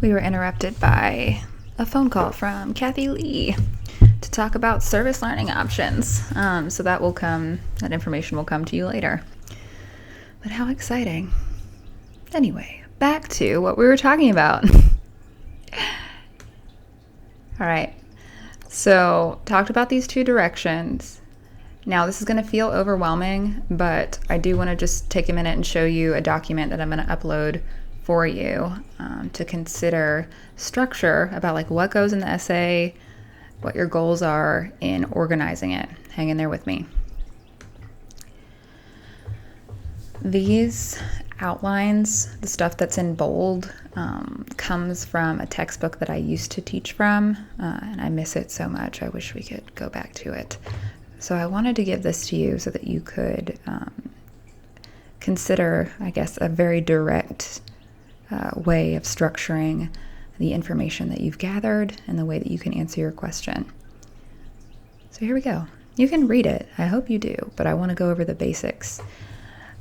we were interrupted by a phone call from Kathy Lee to talk about service learning options. So that information will come to you later. But how exciting. Anyway, back to what we were talking about. All right. So talked about these two directions. Now this is going to feel overwhelming, but I do want to just take a minute and show you a document that I'm going to upload for you to consider structure about like what goes in the essay, what your goals are in organizing it. Hang in there with me. These outlines, the stuff that's in bold, comes from a textbook that I used to teach from, and I miss it so much. I wish we could go back to it. So I wanted to give this to you so that you could consider, I guess, a very direct way of structuring the information that you've gathered and the way that you can answer your question. So here we go. You can read it. I hope you do, but I want to go over the basics.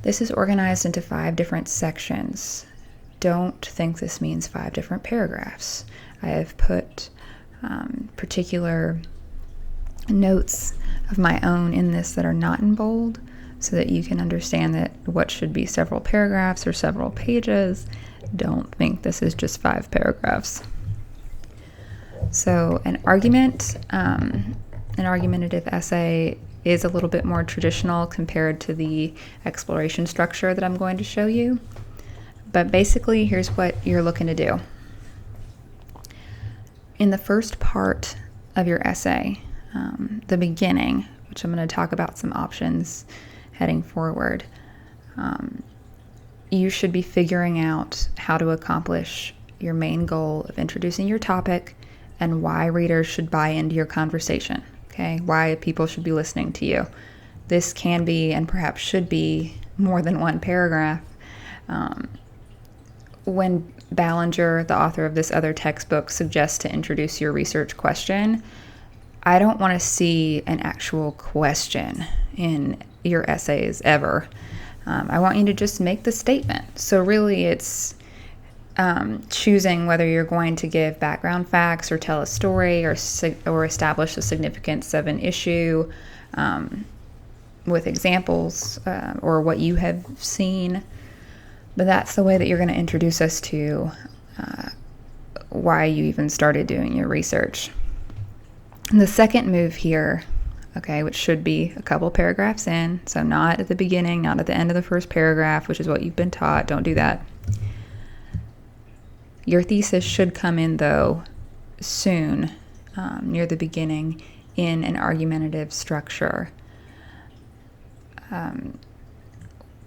This is organized into 5 different sections. Don't think this means 5 different paragraphs. I have put particular notes of my own in this that are not in bold so that you can understand that what should be several paragraphs or several pages. Don't think this is just 5 paragraphs. So an argumentative essay is a little bit more traditional compared to the exploration structure that I'm going to show you. But basically, here's what you're looking to do. In the first part of your essay, the beginning, which I'm going to talk about some options heading forward, you should be figuring out how to accomplish your main goal of introducing your topic and why readers should buy into your conversation. Okay, why people should be listening to you. This can be and perhaps should be more than 1 paragraph. When Ballinger, the author of this other textbook, suggests to introduce your research question, I don't want to see an actual question in your essays ever. I want you to just make the statement. So really it's choosing whether you're going to give background facts or tell a story or establish the significance of an issue with examples or what you have seen. But that's the way that you're going to introduce us to why you even started doing your research. And the second move here, okay, which should be a couple paragraphs in, so not at the beginning, not at the end of the first paragraph, which is what you've been taught. Don't do that. Your thesis should come in, though, soon, near the beginning, in an argumentative structure.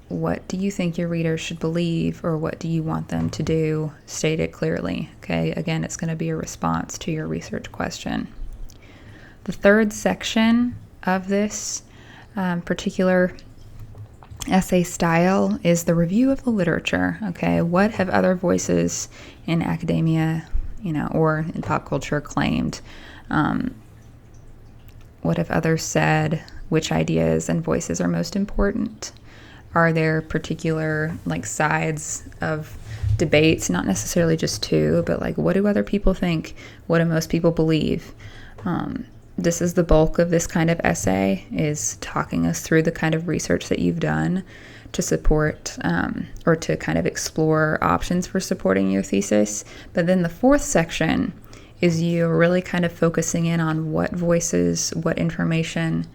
What do you think your readers should believe, or what do you want them to do? State it clearly. Okay, again, it's going to be a response to your research question. The third section of this particular essay style is the review of the literature. Okay, what have other voices in academia, or in pop culture claimed? What have others said? Which ideas and voices are most important? Are there particular sides of debates? Not necessarily just 2, but what do other people think? What do most people believe? This is the bulk of this kind of essay, is talking us through the kind of research that you've done to support or to kind of explore options for supporting your thesis. But then the 4th section is you really kind of focusing in on what voices, what information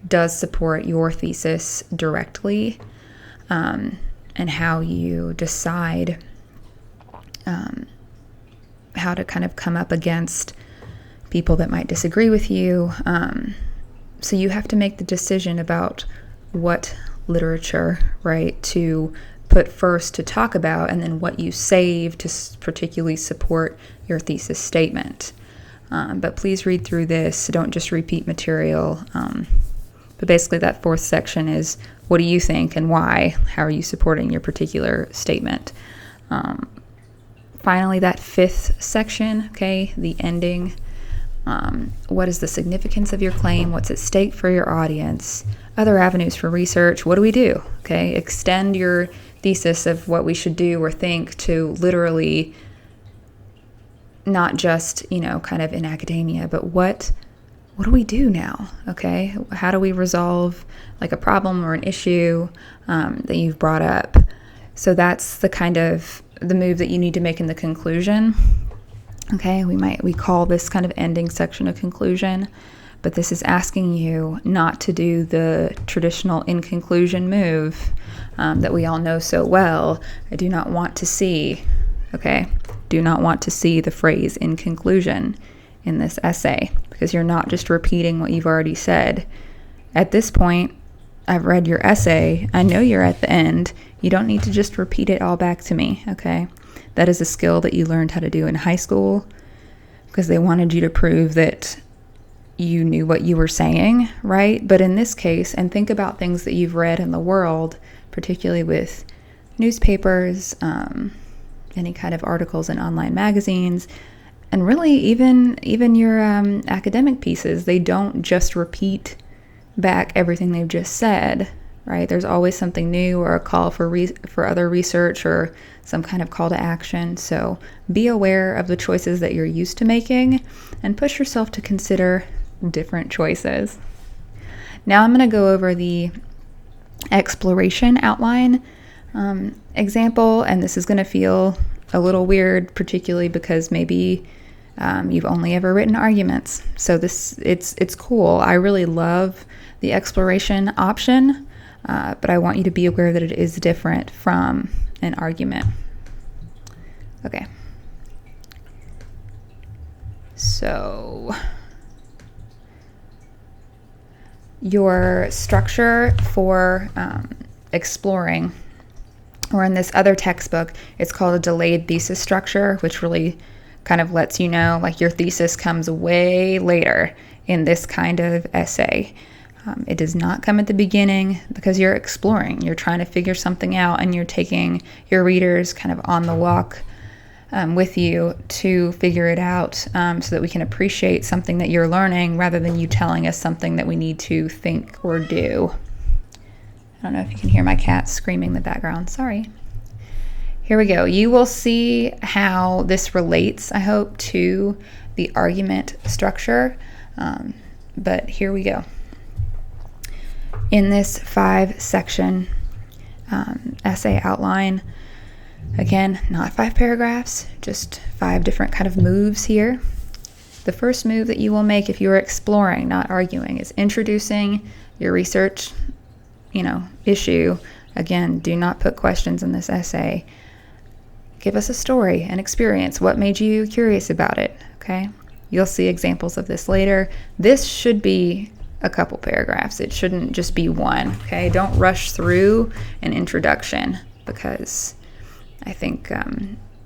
does support your thesis directly, and how you decide how to kind of come up against people that might disagree with you. So you have to make the decision about what literature, right, to put first to talk about, and then what you save to particularly support your thesis statement. But please read through this. Don't just repeat material. But basically that 4th section is, what do you think and why? How are you supporting your particular statement? Finally, that 5th section, okay, the ending. What is the significance of your claim? What's at stake for your audience? Other avenues for research. What do we do? Okay, extend your thesis of what we should do or think to literally not just, kind of in academia, but what do we do now? Okay. How do we resolve like a problem or an issue that you've brought up? So that's the move that you need to make in the conclusion. Okay. We call this kind of ending section a conclusion, but this is asking you not to do the traditional in conclusion move that we all know so well. I do not want to see, okay? Do not want to see the phrase in conclusion in this essay, because you're not just repeating what you've already said. At this point, I've read your essay. I know you're at the end. You don't need to just repeat it all back to me, okay? That is a skill that you learned how to do in high school because they wanted you to prove that you knew what you were saying, right? But in this case, and think about things that you've read in the world, particularly with newspapers, any kind of articles in online magazines, and really even your academic pieces, they don't just repeat back everything they've just said, right? There's always something new or a call for other research or some kind of call to action. So be aware of the choices that you're used to making and push yourself to consider different choices. Now I'm going to go over the exploration outline example, and this is going to feel a little weird, particularly because maybe you've only ever written arguments. So it's cool. I really love the exploration option, but I want you to be aware that it is different from an argument. Okay. So your structure for exploring, or in this other textbook, it's called a delayed thesis structure, which really kind of lets you know, like, your thesis comes way later in this kind of essay. It does not come at the beginning because you're exploring. You're trying to figure something out, and you're taking your readers kind of on the walk with you to figure it out, so that we can appreciate something that you're learning rather than you telling us something that we need to think or do. I don't know if you can hear my cat screaming in the background. Sorry. Here we go. You will see how this relates, I hope, to the argument structure. But here we go. In this 5-section essay outline, again, not 5 paragraphs, just 5 different kind of moves here. The first move that you will make if you are exploring, not arguing, is introducing your research, issue. Again, do not put questions in this essay. Give us a story, an experience. What made you curious about it? Okay. You'll see examples of this later. This should be a couple paragraphs. It shouldn't just be one. Okay. Don't rush through an introduction, because I think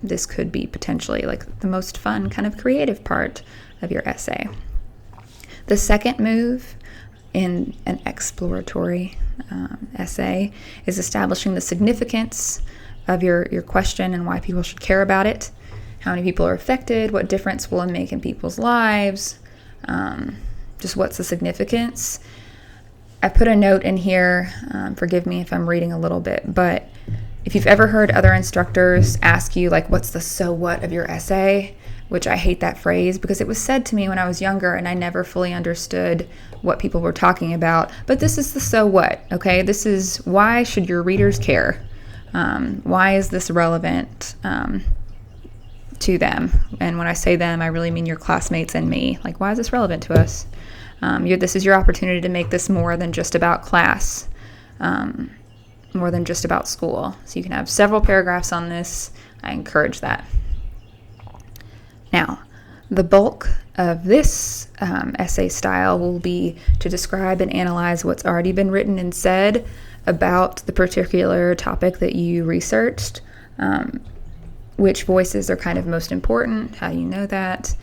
this could be potentially like the most fun kind of creative part of your essay. The second move in an exploratory essay is establishing the significance of your question and why people should care about it. How many people are affected? What difference will it make in people's lives? Just what's the significance? I put a note in here. Forgive me if I'm reading a little bit, but if you've ever heard other instructors ask you, like, what's the so what of your essay? Which I hate that phrase because it was said to me when I was younger and I never fully understood what people were talking about. But this is the so what, okay? This is why should your readers care? Why is this relevant to them? And when I say them, I really mean your classmates and me. Like, why is this relevant to us? This is your opportunity to make this more than just about class, more than just about school. So you can have several paragraphs on this. I encourage that. Now, the bulk of this essay style will be to describe and analyze what's already been written and said about the particular topic that you researched, which voices are kind of most important, how you know that,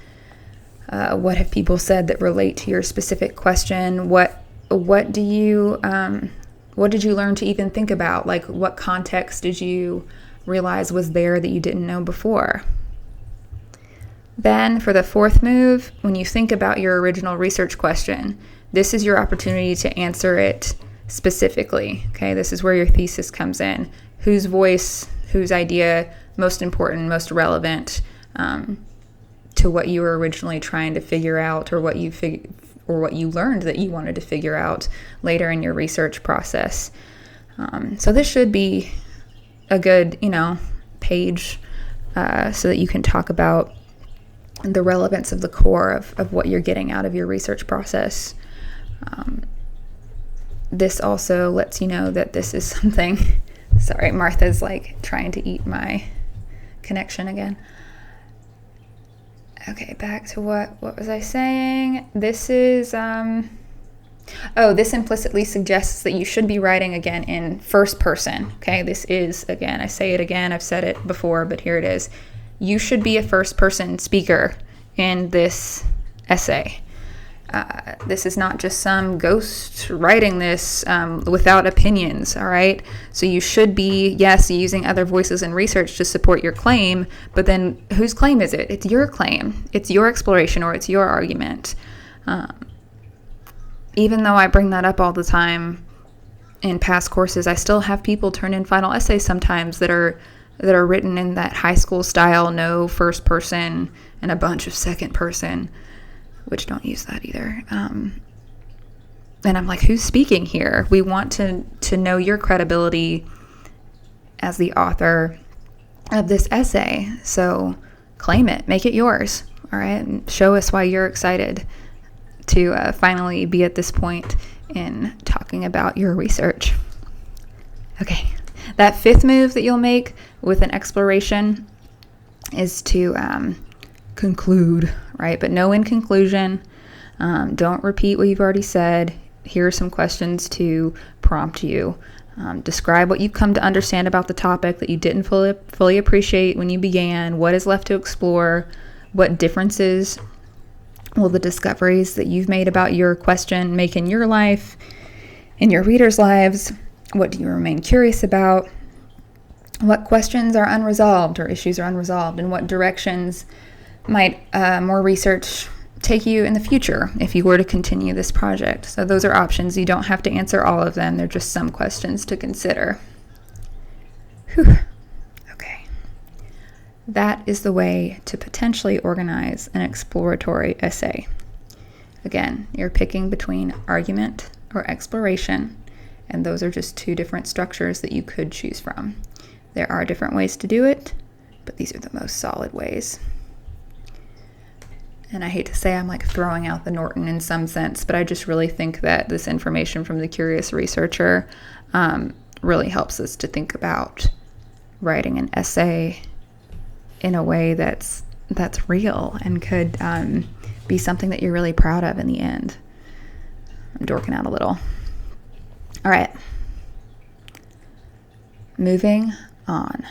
what have people said that relate to your specific question, what did you learn to even think about, like what context did you realize was there that you didn't know before. Then for the fourth move, when you think about your original research question, this is your opportunity to answer it specifically. Okay, this is where your thesis comes in. Whose voice, whose idea, most important, most relevant to what you were originally trying to figure out, or what you learned that you wanted to figure out later in your research process. So this should be a good, page so that you can talk about the relevance of the core of what you're getting out of your research process. This also lets you know that this is something. Sorry, Martha's like trying to eat my connection again. Okay, back to what was I saying? This is, this implicitly suggests that you should be writing again in first person. Okay, this is, again, I say it again, I've said it before, but here it is. You should be a first person speaker in this essay. This is not just some ghost writing this without opinions, all right? So you should be, yes, using other voices and research to support your claim, but then whose claim is it? It's your claim. It's your exploration, or it's your argument. Even though I bring that up all the time in past courses, I still have people turn in final essays sometimes that are written in that high school style, no first person and a bunch of second person, which don't use that either. And I'm like, who's speaking here? We want to know your credibility as the author of this essay. So claim it, make it yours, all right? And show us why you're excited to finally be at this point in talking about your research. Okay, that fifth move that you'll make with an exploration is to conclude, right? But no in conclusion. Don't repeat what you've already said. Here are some questions to prompt you. Describe what you've come to understand about the topic that you didn't fully appreciate when you began. What is left to explore? What differences will the discoveries that you've made about your question make in your life, in your readers' lives? What do you remain curious about? What questions are unresolved or issues are unresolved? And what directions might more research take you in the future if you were to continue this project? So those are options. You don't have to answer all of them. They're just some questions to consider. Whew. Okay. That is the way to potentially organize an exploratory essay. Again, you're picking between argument or exploration, and those are just two different structures that you could choose from. There are different ways to do it, but these are the most solid ways. And I hate to say I'm like throwing out the Norton in some sense, but I just really think that this information from the Curious Researcher really helps us to think about writing an essay in a way that's real and could be something that you're really proud of in the end. I'm dorking out a little. All right. Moving on.